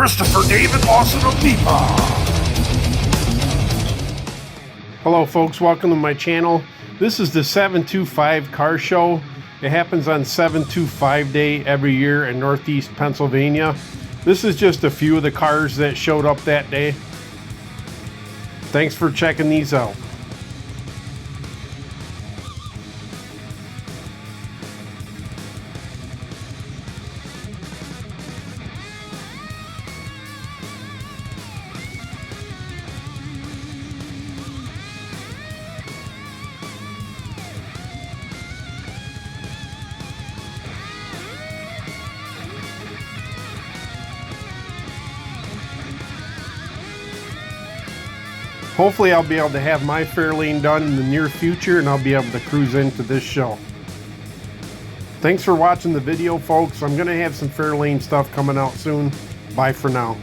Christopher David Lawson of NEPA. Hello folks, welcome to my channel. This is the 725 car show. It happens on 725 Day every year in Northeast Pennsylvania. This is just a few of the cars that showed up that day. Thanks for checking these out. Hopefully I'll be able to have my Fairlane done in the near future and I'll be able to cruise into this show. Thanks for watching the video, folks. I'm going to have some Fairlane stuff coming out soon. Bye for now.